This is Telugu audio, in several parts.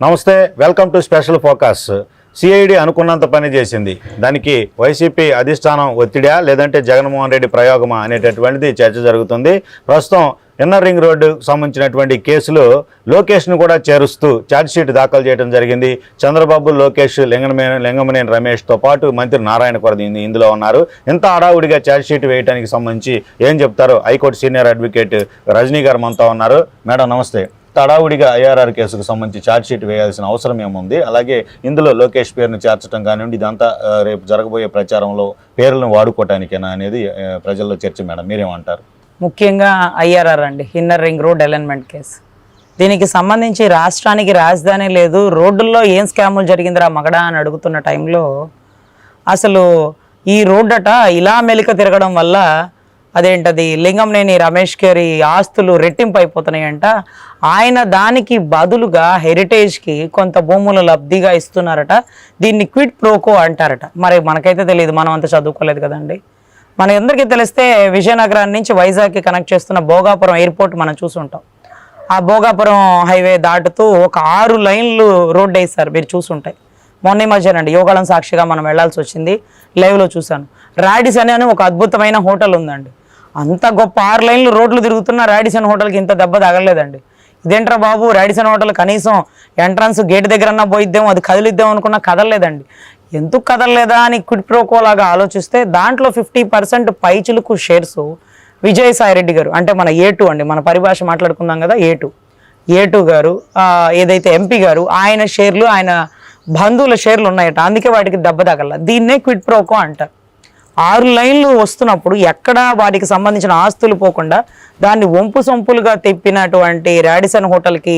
నమస్తే, welcome to special focus. CID అనుకున్నంత పని చేసింది. దానికి వైసీపీ అధిష్టానం ఒత్తిడా లేదంటే జగన్మోహన్ రెడ్డి ప్రయోగమా అనేటటువంటిది చర్చ జరుగుతుంది. ప్రస్తుతం ఇన్నర్ రింగ్ రోడ్డు సంబంధించినటువంటి కేసులో లోకేష్ను కూడా చేరుస్తూ ఛార్జ్షీట్ దాఖలు చేయడం జరిగింది. చంద్రబాబు, లోకేష్, లింగమనేని రమేష్తో పాటు మంత్రి నారాయణ కూడా ఇందులో ఉన్నారు. ఇంత హడావుడిగా ఛార్జ్షీట్ వేయడానికి సంబంధించి ఏం చెప్తారో హైకోర్టు సీనియర్ అడ్వకేట్ రజనీ గారు మనతో ఉన్నారు. మేడం నమస్తే. తడావుడిగా ఐఆర్ఆర్ కేసుకు సంబంధించి ఛార్జ్షీట్ వేయాల్సిన అవసరం ఏముంది? అలాగే ఇందులో లోకేష్ పేరును చేర్చడం కానివ్వండి, ఇదంతా రేపు జరగబోయే ప్రచారంలో పేర్లను వాడుకోవటానికేనా అనేది ప్రజల్లో చర్చ. మేడం మీరేమంటారు? ముఖ్యంగా ఐఆర్ఆర్ అండి, inner ring road alignment case. దీనికి సంబంధించి రాష్ట్రానికి రాజధాని లేదు, రోడ్డుల్లో ఏం స్కాములు జరిగిందిరా మగడా అని అడుగుతున్న టైంలో అసలు ఈ రోడ్డట ఇలా మెలిక తిరగడం వల్ల అదేంటది లింగంనేని రమేష్ గారి ఆస్తులు రెట్టింపు అయిపోతున్నాయంట. ఆయన దానికి బదులుగా హెరిటేజ్కి కొంత భూములు లబ్ధిగా ఇస్తున్నారట. దీన్ని క్విడ్ ప్రోకో అంటారట. మరి మనకైతే తెలియదు, మనం అంత చదువుకోలేదు కదండి. మన అందరికీ తెలిస్తే విజయనగరం నుంచి వైజాగ్కి కనెక్ట్ చేస్తున్న భోగాపురం ఎయిర్పోర్ట్ మనం చూసుంటాం. ఆ భోగాపురం హైవే దాటుతూ ఒక 6 లైన్లు రోడ్డు వేస్తారు, మీరు చూసుంటాయి. మొన్న మధ్యనండి యోగాళం సాక్షిగా మనం వెళ్లాల్సి వచ్చింది, లైవ్లో చూశాను. రాడిసన్ అని ఒక అద్భుతమైన హోటల్ ఉందండి. అంత గొప్ప 6 లైన్లు రోడ్లు తిరుగుతున్న రాడిసన్ హోటల్కి ఇంత దెబ్బ తగలలేదండి. ఇదేంట్రా బాబు, రాడిసన్ హోటల్ కనీసం ఎంట్రన్స్ గేట్ దగ్గరన్నా పోయిద్దాం, అది కదిలిద్దాం అనుకున్నా కదలలేదండి. ఎందుకు కదలలేదా అని క్విడ్ ప్రోకోలాగా ఆలోచిస్తే దాంట్లో 50% పైచులకు షేర్స్ విజయసాయిరెడ్డి గారు, అంటే మన A2 అండి, మన పరిభాష మాట్లాడుకుందాం కదా, A2 గారు ఏదైతే ఎంపీ గారు, ఆయన షేర్లు, ఆయన బంధువుల షేర్లు ఉన్నాయట. అందుకే వాటికి దెబ్బ తగల. దీన్నే క్విడ్ ప్రోకో అంటారు. 6 లైన్లు వస్తున్నప్పుడు ఎక్కడా వాటికి సంబంధించిన ఆస్తులు పోకుండా దాన్ని వంపు సొంపులుగా తెప్పినటువంటి రాడిసన్ హోటల్కి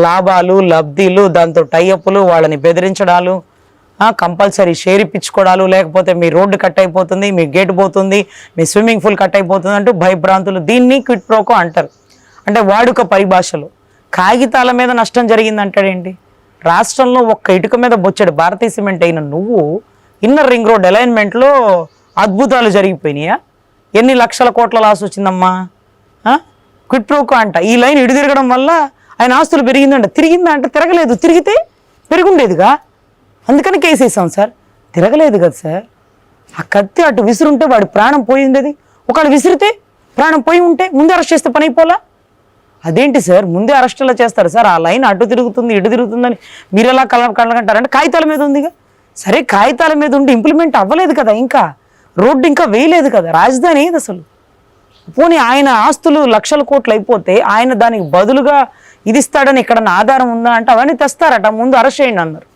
లాభాలు, లబ్ధిలు, దాంతో టైఅప్లు, వాళ్ళని బెదిరించడాలు, కంపల్సరీ షేర్ ఇప్పించుకోవడాలు, లేకపోతే మీ రోడ్డు కట్ అయిపోతుంది, మీ గేట్ పోతుంది, మీ స్విమ్మింగ్ పూల్ కట్ అయిపోతుంది అంటూ భయభ్రాంతులు. దీన్ని క్విడ్ ప్రోకో అంటారు. అంటే వాడుక పరిభాషలో కాగితాల మీద నష్టం జరిగిందంటాడేంటి? రాష్ట్రంలో ఒక్క ఇటుక మీద బొచ్చాడు భారతీయ సిమెంట్ అయిన నువ్వు ఇన్నర్ రింగ్ రోడ్ అలైన్మెంట్లో అద్భుతాలు జరిగిపోయినాయా? ఎన్ని లక్షల కోట్ల లాస్ వచ్చిందమ్మా? క్విడ్ ప్రోకో అంట. ఈ లైన్ ఇటు తిరగడం వల్ల ఆయన ఆస్తులు పెరిగిందంట. తిరిగిందా అంటే తిరగలేదు, తిరిగితే పెరుగుండేదిగా, అందుకని కేసేసాం సార్. తిరగలేదు కదా సార్. ఆ కత్తి అటు విసురుంటే వాడి ప్రాణం పోయిండేది. ఒకవేళ విసిరితే ప్రాణం పోయి ఉంటే ముందే అరెస్ట్ చేస్తే పని అయిపోలా? అదేంటి సార్, ముందే అరెస్టులా చేస్తారు సార్? ఆ లైన్ అటు తిరుగుతుంది ఇటు తిరుగుతుందని మీరు ఎలా కళ్ళగంటారంటే కాగితాల మీద ఉందిగా. సరే, కాగితాల మీద ఉండి ఇంప్లిమెంట్ అవ్వలేదు కదా, ఇంకా రోడ్డు ఇంకా వేయలేదు కదా, రాజధాని ఏది అసలు? పోనీ ఆయన ఆస్తులు లక్షల కోట్లు అయిపోతే ఆయన దానికి బదులుగా ఇది ఇస్తాడని ఎక్కడన్నా ఆధారం ఉందా అంటే అవన్నీ తెస్తారట. ముందు అరెస్ట్ చేయండి అన్నారు.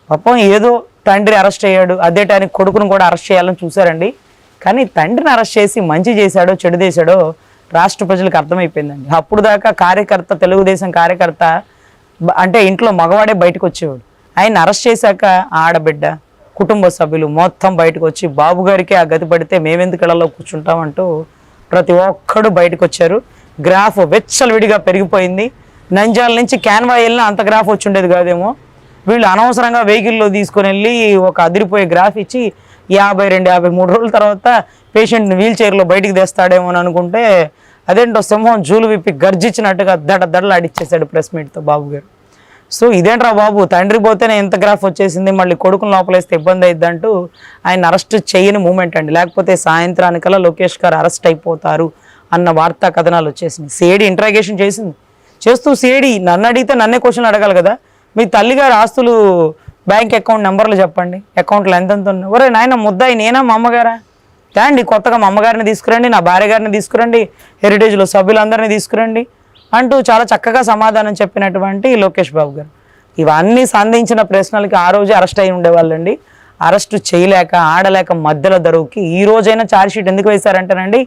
పాపం ఏదో తండ్రి అరెస్ట్ అయ్యాడు, అదే టైంకి కొడుకును కూడా అరెస్ట్ చేయాలని చూశారండి. కానీ తండ్రిని అరెస్ట్ చేసి మంచి చేశాడో చెడు చేశాడో రాష్ట్ర ప్రజలకు అర్థమైపోయిందండి. అప్పుడు దాకా కార్యకర్త, తెలుగుదేశం కార్యకర్త అంటే ఇంట్లో మగవాడే బయటకు వచ్చేవాడు. ఆయన అరెస్ట్ చేశాక ఆడబిడ్డ, కుటుంబ సభ్యులు మొత్తం బయటకు వచ్చి బాబు గారికి ఆ గతి పడితే మేమెందుకు ఇళ్లలో కూర్చుంటామంటూ ప్రతి ఒక్కడు బయటకు వచ్చారు. గ్రాఫ్ వెచ్చలవిడిగా పెరిగిపోయింది. నంజాల నుంచి క్యాన్వా వెళ్ళినా అంత గ్రాఫ్ వచ్చి ఉండేది కాదేమో. వీళ్ళు అనవసరంగా వెహికల్లో తీసుకొని వెళ్ళి ఒక అదిరిపోయే గ్రాఫ్ ఇచ్చి 52-53 రోజుల తర్వాత పేషెంట్ని వీల్ చైర్లో బయటికి తెస్తాడేమో అని అనుకుంటే అదేంటో సింహం జూలు విప్పి గర్జించినట్టుగా దడలాడిచ్చేసాడు ప్రెస్ మీట్తో బాబు గారు. సో ఇదేంట్రా బాబు, తండ్రి పోతేనే ఎంత గ్రాఫ్ వచ్చేసింది, మళ్ళీ కొడుకుని లోపలేస్తే ఇబ్బంది అయిద్దంటూ ఆయన అరెస్ట్ చేయని మూమెంట్ అండి. లేకపోతే సాయంత్రానికల్లా లోకేష్ గారు అరెస్ట్ అయిపోతారు అన్న వార్తా కథనాలు వచ్చేసింది. సిఐడి ఇంట్రాగేషన్ చేస్తూ సిఐడి నన్ను అడిగితే నన్నే క్వశ్చన్ అడగాలి కదా. మీ తల్లిగారు ఆస్తులు బ్యాంక్ అకౌంట్ నెంబర్లు చెప్పండి, అకౌంట్లో ఎంతెంత ఉన్నాయి. ఒరే నాయన ముద్దాయి నేనా మా అమ్మగారా? తేండి, కొత్తగా మా అమ్మగారిని తీసుకురండి, నా భార్య గారిని తీసుకురండి, హెరిటేజ్లో సభ్యులందరినీ తీసుకురండి అంటూ చాలా చక్కగా సమాధానం చెప్పినటువంటి లోకేష్ బాబు గారు. ఇవన్నీ సంధించిన ప్రశ్నలకి ఆ రోజే అరెస్ట్ అయి ఉండేవాళ్ళండి. అరెస్టు చేయలేక ఆడలేక మధ్యలో దరువుకి ఈ రోజైనా ఛార్జ్షీట్ ఎందుకు వేశారంటేనండి,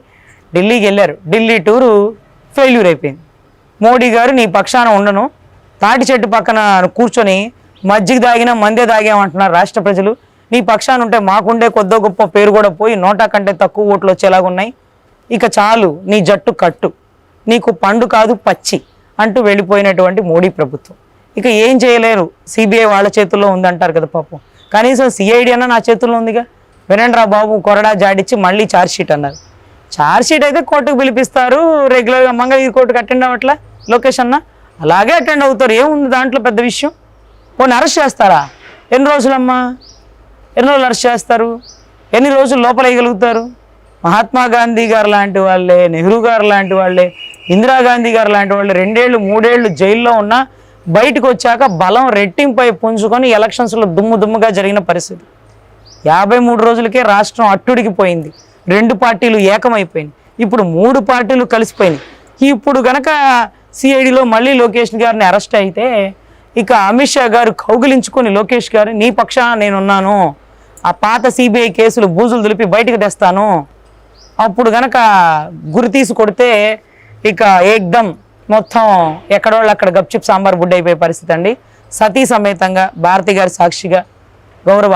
ఢిల్లీకి వెళ్ళారు. ఢిల్లీ టూరు ఫెయిల్యూర్ అయిపోయింది. మోడీ గారు నీ పక్షాన ఉండను, తాటి చెట్టు పక్కన కూర్చొని మజ్జిగ తాగినా మందే తాగామంటున్నారు రాష్ట్ర ప్రజలు. నీ పక్షాన ఉంటే మాకుండే కొద్దో గొప్ప పేరు కూడా పోయి 100 కంటే తక్కువ ఓట్లు వచ్చేలాగున్నాయి. ఇక చాలు, నీ జట్టు కట్టు, నీకు పండు కాదు పచ్చి అంటూ వెళ్ళిపోయినటువంటి మోడీ ప్రభుత్వం. ఇక ఏం చేయలేరు, సిబిఐ వాళ్ళ చేతుల్లో ఉందంటారు కదా పాపం. కనీసం సిఐడి అన్న నా చేతుల్లో ఉందిగా. వినండి రా బాబు, కొరడా జాడిచ్చి మళ్ళీ ఛార్జ్షీట్ అన్నారు. ఛార్జ్షీట్ అయితే కోర్టుకు పిలిపిస్తారు, రెగ్యులర్గా మంగళగిరి కోర్టుకు అటెండ్ అవ్వట్లా లోకేష్ అన్న, అలాగే అటెండ్ అవుతారు. ఏముంది దాంట్లో పెద్ద విషయం? పోనీ అరెస్ట్ చేస్తారా? ఎన్ని రోజులమ్మా? ఎన్ని రోజులు అరెస్ట్ చేస్తారు? ఎన్ని రోజులు లోపల వేయగలుగుతారు? మహాత్మా గాంధీ గారు లాంటి వాళ్ళే, నెహ్రూ గారు లాంటి వాళ్ళే, ఇందిరాగాంధీ గారు లాంటి వాళ్ళు 2 ఏళ్ళు 3 ఏళ్ళు జైల్లో ఉన్నా బయటకు వచ్చాక బలం రెట్టింపై పుంజుకొని ఎలక్షన్స్లో దుమ్ముగా జరిగిన పరిస్థితి. 53 రోజులకే రాష్ట్రం అట్టుడికిపోయింది. 2 పార్టీలు ఏకమైపోయింది. ఇప్పుడు 3 పార్టీలు కలిసిపోయినాయి. ఇప్పుడు కనుక సిఐడిలో మళ్ళీ లోకేష్ గారిని అరెస్ట్ అయితే ఇక అమిత్ షా గారు కౌగిలించుకొని లోకేష్ గారు నీ పక్షాన నేనున్నాను, ఆ పాత సిబిఐ కేసులు బూజులు దులిపి బయటకు తెస్తాను, అప్పుడు కనుక గురి తీసి కొడితే ఇక ఏకదం మొత్తం ఎక్కడోళ్ళు అక్కడ గప్చిప్ సాంబార్ బుడ్డ అయిపోయే పరిస్థితి అండి. సతీ సమేతంగా భారతి గారి సాక్షిగా గౌరవ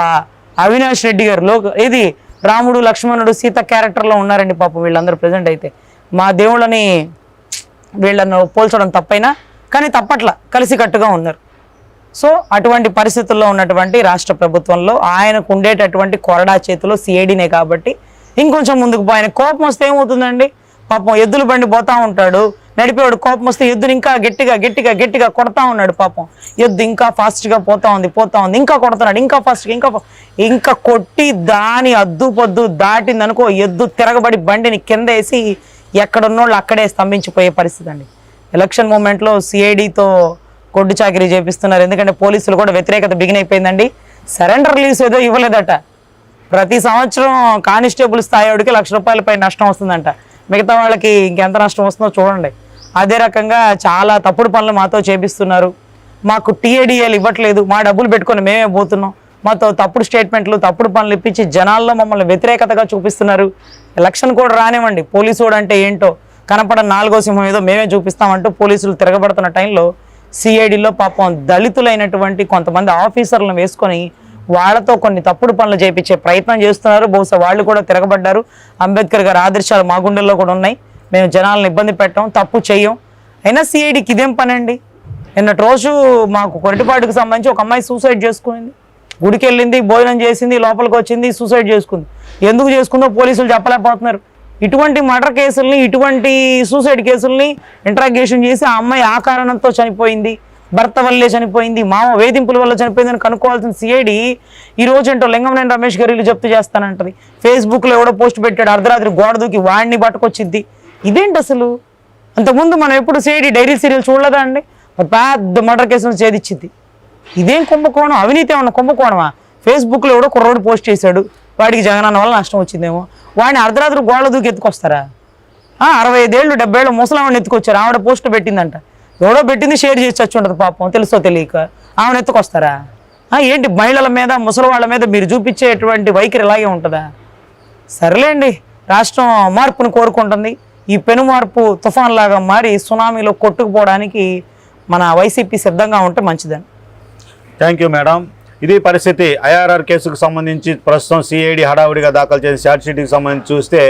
అవినాష్ రెడ్డి గారు ఇది రాముడు లక్ష్మణుడు సీత క్యారెక్టర్లో ఉన్నారండి పాపం వీళ్ళందరూ ప్రజెంట్. అయితే మా దేవుళ్ళని వీళ్ళను పోల్చడం తప్పైనా కానీ తప్పట్లా కలిసికట్టుగా ఉన్నారు. సో అటువంటి పరిస్థితుల్లో ఉన్నటువంటి రాష్ట్ర ప్రభుత్వంలో ఆయనకు ఉండేటటువంటి కొరడా చేతిలో సిఐడినే కాబట్టి ఇంకొంచెం ముందుకు పోయిన కోపం వస్తే ఏమవుతుందండి? పాపం ఎద్దుల బండి పోతా ఉంటాడు, నడిపేవాడు కోపం వస్తే ఎద్దుని ఇంకా గట్టిగా కొడతా ఉన్నాడు. పాపం ఎద్దు ఇంకా ఫాస్ట్గా పోతా ఉంది, ఇంకా కొడుతున్నాడు, ఇంకా ఫాస్ట్గా ఇంకా కొట్టి దాని అద్దు పొద్దు దాటిందనుకో ఎద్దు తిరగబడి బండిని కింద వేసి ఎక్కడున్నోళ్ళు అక్కడే స్తంభించిపోయే పరిస్థితి అండి. ఎలక్షన్ మూమెంట్లో సిఐడితో కొడ్డు చాకరీ చేపిస్తున్నారు. ఎందుకంటే పోలీసులు కూడా వ్యతిరేకత బిగిన్ అయిపోయిందండి. సరెండర్ లీవ్స్ ఏదో ఇవ్వలేదట. ప్రతి సంవత్సరం కానిస్టేబుల్ స్థాయి వాడికి ₹1,00,000 నష్టం వస్తుందంట. మిగతా వాళ్ళకి ఇంకెంత నష్టం వస్తుందో చూడండి. అదే రకంగా చాలా తప్పుడు పనులు మాతో చేపిస్తున్నారు. మాకు టీఏడిఏలు ఇవ్వట్లేదు, మా డబ్బులు పెట్టుకొని మేమే పోతున్నాం, మాతో తప్పుడు స్టేట్మెంట్లు తప్పుడు పనులు ఇప్పించి జనాల్లో మమ్మల్ని వ్యతిరేకతగా చూపిస్తున్నారు. ఎలక్షన్ కూడా రానివ్వండి, పోలీసు వాడు అంటే ఏంటో కనపడని 4వ సింహం ఏదో మేమే చూపిస్తామంటూ పోలీసులు తిరగబడుతున్న టైంలో సిఐడిలో పాపం దళితులైనటువంటి కొంతమంది ఆఫీసర్లను వేసుకొని వాళ్ళతో కొన్ని తప్పుడు పనులు చేయించే ప్రయత్నం చేస్తున్నారు. బహుశా వాళ్ళు కూడా తిరగబడ్డారు. అంబేద్కర్ గారి ఆదర్శాలు మా గుండెల్లో కూడా ఉన్నాయి. మేము జనాలను ఇబ్బంది పెట్టాం, తప్పు చెయ్యం. అయినా సిఐడికి ఇదేం పని అండి? నిన్నటి రోజు మాకు కొరటిపాటుకు సంబంధించి ఒక అమ్మాయి సూసైడ్ చేసుకుంది. గుడికి వెళ్ళింది, భోజనం చేసింది, లోపలికి వచ్చింది, సూసైడ్ చేసుకుంది. ఎందుకు చేసుకుందో పోలీసులు చెప్పలేకపోతున్నారు. ఇటువంటి మర్డర్ కేసుల్ని, ఇటువంటి సూసైడ్ కేసుల్ని ఇంట్రాగేషన్ చేసి ఆ అమ్మాయి ఆ కారణంతో చనిపోయింది, భర్త వల్లే చనిపోయింది, మామ వేధింపుల వల్ల చనిపోయిందని కనుక్కోవాల్సిన సిఐడి ఈ రోజు ఏంటో లింగంనేని రమేష్ గారు ఇల్లు జప్తు చేస్తానంటది. ఫేస్బుక్లో ఎవడో పోస్ట్ పెట్టాడు, అర్ధరాత్రి గోడ దూకి వాడిని పట్టుకొచ్చిద్ది. ఇదేంటి అసలు? అంతకుముందు మనం ఎప్పుడు సిఐడి డైరీ సీరియల్ చూడలేదా అండి? పెద్ద మర్డర్ కేసులను ఛేదించింది. ఇదేం కుంభకోణం? అవినీతి ఏమన్నా కుంభకోణమా? ఫేస్బుక్లో ఎవడో కుర్రోడు పోస్ట్ చేశాడు, వాడికి జగనన్న వల్ల నష్టం వచ్చిందేమో, వాడిని అర్ధరాత్రి గోడ దూకి ఎత్తుకొస్తారా? 65 ఏళ్ళు 70 ఏళ్ళు ముసలావిని ఎత్తుకొచ్చారు, ఆవిడ పోస్ట్ పెట్టిందంట. ఎవడో పెట్టింది షేర్ చేసి చచ్చి ఉంటుంది పాపం, తెలుసో తెలియక. ఆమెను ఎత్తుకొస్తారా? ఏంటి మహిళల మీద ముసలి వాళ్ళ మీద మీరు చూపించేటువంటి వైఖరి ఇలాగే ఉంటుందా? సర్లేండి, రాష్ట్రం మార్పును కోరుకుంటుంది. ఈ పెను మార్పు తుఫాన్ లాగా మారి సునామీలో కొట్టుకుపోవడానికి మన వైసీపీ సిద్ధంగా ఉంటే మంచిదని. Thank you madam. ఇది పరిస్థితి. ఐఆర్ఆర్ కేసుకు సంబంధించి ప్రస్తుతం సిఐడి హడావుడిగా దాఖలు చేసిన ఛార్జ్షీట్కి సంబంధించి చూస్తే